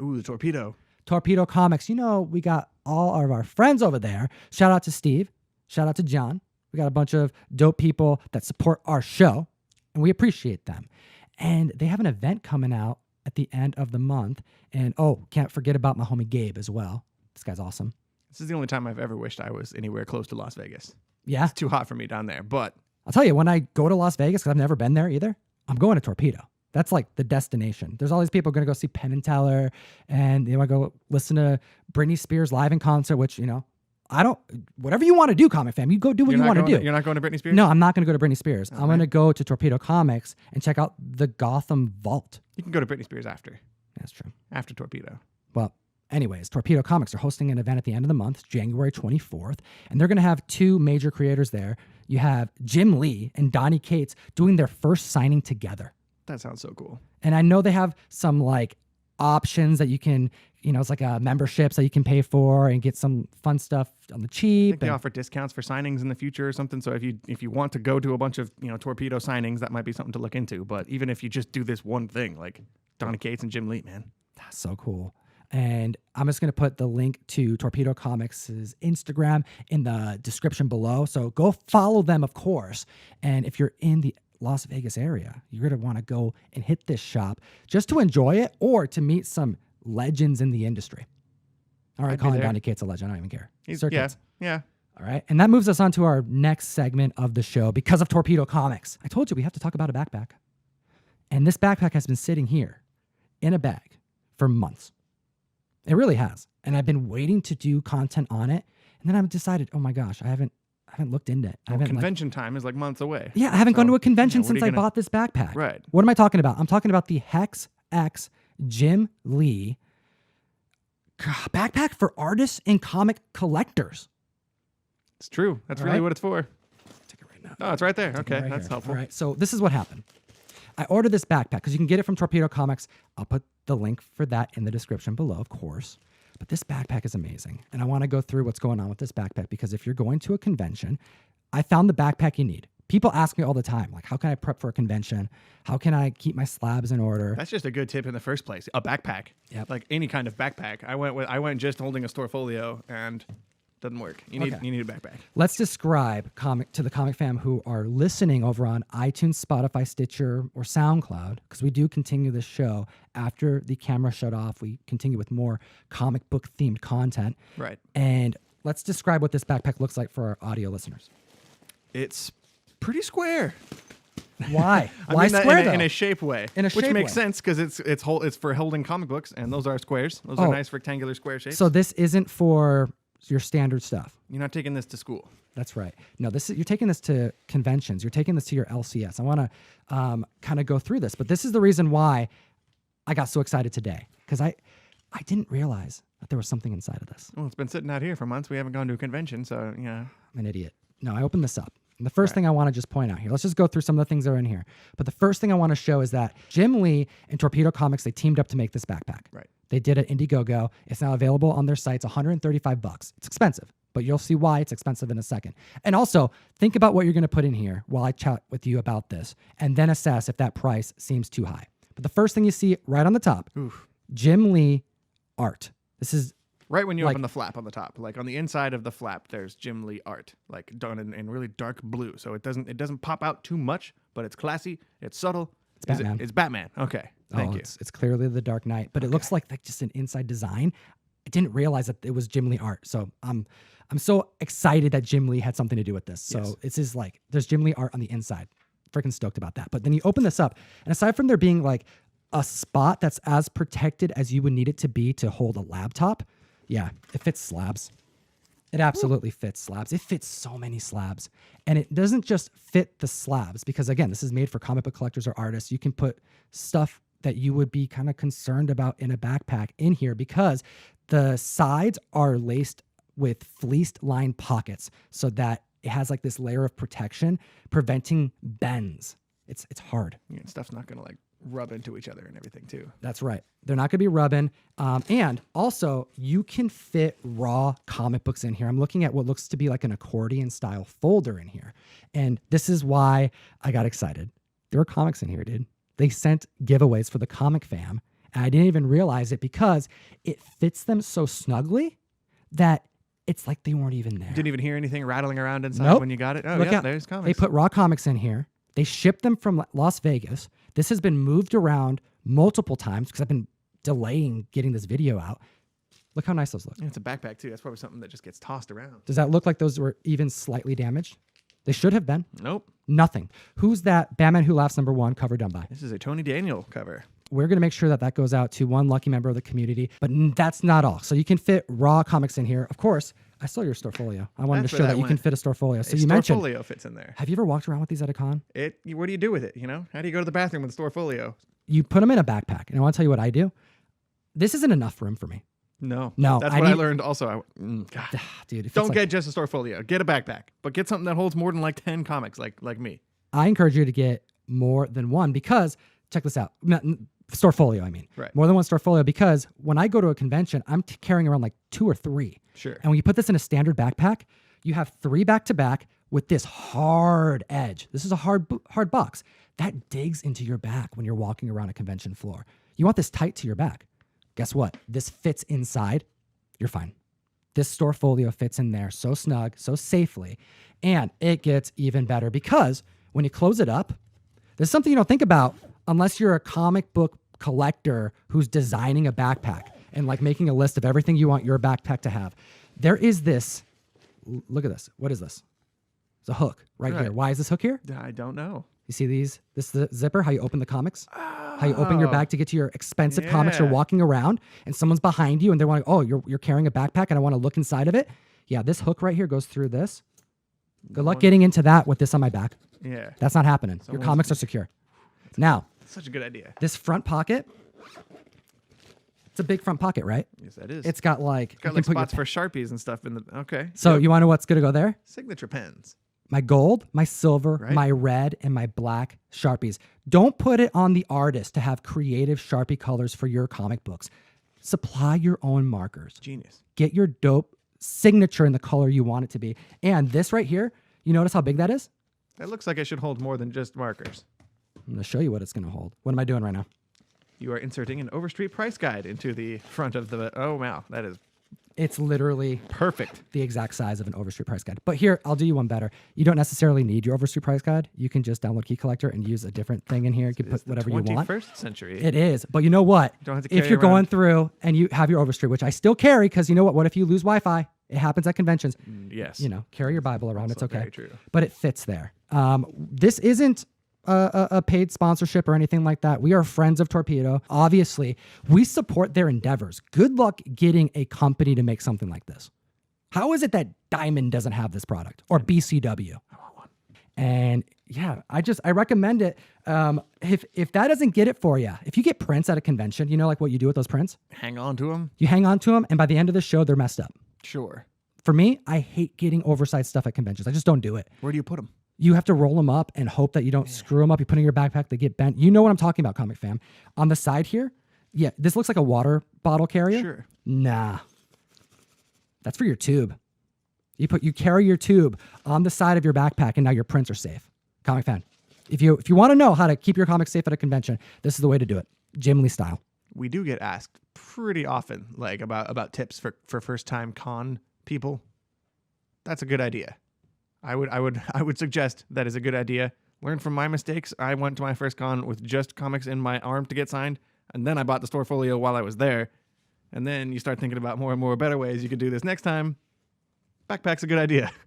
Ooh, the Torpedo. Torpedo Comics. You know, we got all of our friends over there. Shout out to Steve. Shout out to John. We got a bunch of dope people that support our show, and we appreciate them. And they have an event coming out at the end of the month. And can't forget about my homie Gabe as well. This guy's awesome. This is the only time I've ever wished I was anywhere close to Las Vegas. Yeah. It's too hot for me down there, but I'll tell you, when I go to Las Vegas, because I've never been there either, I'm going to Torpedo. That's like the destination. There's all these people going to go see Penn and Teller, and they want to go listen to Britney Spears live in concert, which, whatever you want to do, Comic Fam, you go do what you want to do. You're not going to Britney Spears? No, I'm not going to go to Britney Spears. All I'm going to go to Torpedo Comics and check out the Gotham Vault. You can go to Britney Spears after. That's true. After Torpedo. Well, anyways, Torpedo Comics are hosting an event at the end of the month, January 24th, and they're going to have two major creators there. You have Jim Lee and Donnie Cates doing their first signing together. That sounds so cool. And I know they have some like options that you can, it's like a memberships that you can pay for and get some fun stuff on the cheap. I think they offer discounts for signings in the future or something. So if you want to go to a bunch of, Torpedo signings, that might be something to look into. But even if you just do this one thing, like Donnie Cates and Jim Lee, man. That's so cool. And I'm just going to put the link to Torpedo Comics' Instagram in the description below. So go follow them, of course. And if you're in the Las Vegas area, you're going to want to go and hit this shop just to enjoy it or to meet some legends in the industry. All right, calling Donnie Cates a legend. I don't even care. Yeah. All right. And that moves us on to our next segment of the show because of Torpedo Comics. I told you we have to talk about a backpack. And this backpack has been sitting here in a bag for months. It really has. And I've been waiting to do content on it. And then I've decided, oh my gosh, I haven't looked into it. Convention time is like months away. Yeah, I haven't gone to a convention since I bought this backpack. Right. What am I talking about? I'm talking about the Hex X Jim Lee backpack for artists and comic collectors. It's true. That's really what it's for. Take it right now. Oh, it's right there. Okay, that's helpful. All right, so this is what happened. I ordered this backpack because you can get it from Torpedo Comics. I'll put the link for that in the description below, of course. But this backpack is amazing. And I want to go through what's going on with this backpack because if you're going to a convention, I found the backpack you need. People ask me all the time, like, how can I prep for a convention? How can I keep my slabs in order? That's just a good tip in the first place. A backpack. Yep. Like any kind of backpack. I went just holding a Storefolio and doesn't work. You need a backpack. Let's describe to the comic fam who are listening over on iTunes, Spotify, Stitcher, or SoundCloud, because we do continue this show after the camera shut off. We continue with more comic book themed content. Right. And let's describe what this backpack looks like for our audio listeners. It's pretty square. Why? I Why mean square that though? in a shape way, which makes sense because it's for holding comic books, and those are squares. Those are nice rectangular square shapes. So this isn't for your standard stuff. You're not taking this to school. That's right. No, you're taking this to conventions. You're taking this to your LCS. I want to kind of go through this, but this is the reason why I got so excited today because I didn't realize that there was something inside of this. Well, it's been sitting out here for months. We haven't gone to a convention, so yeah. I'm an idiot. No, I opened this up. And the first thing I want to just point out here, let's just go through some of the things that are in here. But the first thing I want to show is that Jim Lee and Torpedo Comics, they teamed up to make this backpack. Right. They did it Indiegogo. It's now available on their sites, $135. It's expensive, but you'll see why it's expensive in a second. And also, think about what you're going to put in here while I chat with you about this, and then assess if that price seems too high. But the first thing you see right on the top, Jim Lee art. This is right when you open the flap on the top, like on the inside of the flap, there's Jim Lee art, like done in really dark blue. So it doesn't pop out too much, but it's classy, it's subtle. It's Batman. It's Batman. Okay, thank you. It's clearly the Dark Knight, but it looks like just an inside design. I didn't realize that it was Jim Lee art, so I'm so excited that Jim Lee had something to do with this. So it's just like there's Jim Lee art on the inside. Freaking stoked about that. But then you open this up, and aside from there being like a spot that's as protected as you would need it to be to hold a laptop. Yeah, it fits slabs. It absolutely fits slabs. It fits so many slabs. And it doesn't just fit the slabs because, again, this is made for comic book collectors or artists. You can put stuff that you would be kind of concerned about in a backpack in here because the sides are laced with fleeced lined pockets so that it has like this layer of protection preventing bends. It's hard. Yeah, stuff's not going to like rub into each other and everything too. That's right. They're not going to be rubbing. And also you can fit raw comic books in here. I'm looking at what looks to be like an accordion style folder in here. And this is why I got excited. There were comics in here, dude. They sent giveaways for the comic fam. And I didn't even realize it because it fits them so snugly that it's like they weren't even there. Didn't even hear anything rattling around inside Nope. when you got it? Oh, Look yeah, out. there's comics. They put raw comics in here. They shipped them from Las Vegas. This has been moved around multiple times because I've been delaying getting this video out. Look how nice those look. Yeah, it's a backpack, too. That's probably something that just gets tossed around. Does that look like those were even slightly damaged? They should have been. Nope. Nothing. Who's that Batman Who Laughs #1 cover done by? This is a Tony Daniel cover. We're going to make sure that that goes out to one lucky member of the community, but that's not all. So you can fit raw comics in here. Of course, I saw your Storefolio. I wanted That's to where show that that you can went. fit a Storefolio. So A you mentioned, Storefolio fits in there. have you ever walked around with these at a con? What do you do with it, you know? How do you go to the bathroom with a Storefolio? You put them in a backpack. And I want to tell you what I do. This isn't enough room for me. No. No, That's I what I need- learned also. God. Dude, if it's Don't like- get just a Storefolio. Get a backpack. But get something that holds more than like 10 comics like me. I encourage you to get more than one because, check this out. Storefolio, I mean. Right. More than one Storefolio because when I go to a convention, I'm carrying around like 2 or 3. Sure. And when you put this in a standard backpack, you have 3 back-to-back with this hard edge. This is a hard box. That digs into your back when you're walking around a convention floor. You want this tight to your back. Guess what? This fits inside. You're fine. This Storefolio fits in there so snug, so safely. And it gets even better because when you close it up, there's something you don't think about unless you're a comic book collector who's designing a backpack and like making a list of everything you want your backpack to have. There is this, look at this. What is this? It's a hook right here. Why is this hook here? I don't know. You see these? This is the zipper, how you open the comics? How you open your bag to get to your expensive comics. You're Yeah. walking around and someone's behind you and they're like, oh, you're carrying a backpack and I want to look inside of it. Yeah, this hook right here goes through this. Good luck getting into that with this on my back. Yeah. That's not happening. Your Someone's- comics are secure. Now, Such a good idea. this front pocket, it's a big front pocket, right? Yes, that is. It's got like, you got can like put your spots for Sharpies and stuff in the. Okay. So Yep. you want to know what's going to go there? Signature pens. My gold, my silver, Right. my red, and my black Sharpies. Don't put it on the artist to have creative Sharpie colors for your comic books. Supply your own markers. Genius. Get your dope signature in the color you want it to be. And this right here, you notice how big that is? That looks like it should hold more than just markers. I'm going to show you what it's going to hold. What am I doing right now? You are inserting an Overstreet price guide into the front of the. Oh wow, that is It's literally perfect. the exact size of an Overstreet price guide. But here, I'll do you one better. You don't necessarily need your Overstreet price guide. You can just download Key Collector and use a different thing in here. You can It's put whatever you the want. 21st century. It is. But you know what? Don't have to If carry you're going around- through and you have your Overstreet, which I still carry because you know what? What if you lose Wi-Fi? It happens at conventions. Yes. You know, carry your Bible around. It's Also okay. very true. But it fits there. This isn't a paid sponsorship or anything like that. We are friends of Torpedo. Obviously, we support their endeavors. Good luck getting a company to make something like this. How is it that Diamond doesn't have this product or BCW? I want one. And yeah, I recommend it. If that doesn't get it for you, if you get prints at a convention, you know, like what you do with those prints, Hang on to them. you hang on to them, and by the end of the show, they're messed up. Sure. For me, I hate getting oversized stuff at conventions. I just don't do it. Where do you put them? You have to roll them up and hope that you don't screw them up. You put them in your backpack, they get bent. You know what I'm talking about, Comic Fam. On the side here, yeah, this looks like a water bottle carrier. Sure. Nah. That's for your tube. You carry your tube on the side of your backpack, and now your prints are safe. Comic Fan. If you want to know how to keep your comics safe at a convention, this is the way to do it. Jim Lee style. We do get asked pretty often, like about tips for first time con people. That's a good idea. I would suggest that is a good idea. Learn from my mistakes. I went to my first con with just comics in my arm to get signed, and then I bought the Storefolio while I was there. And then you start thinking about more and more better ways you could do this next time. Backpack's a good idea.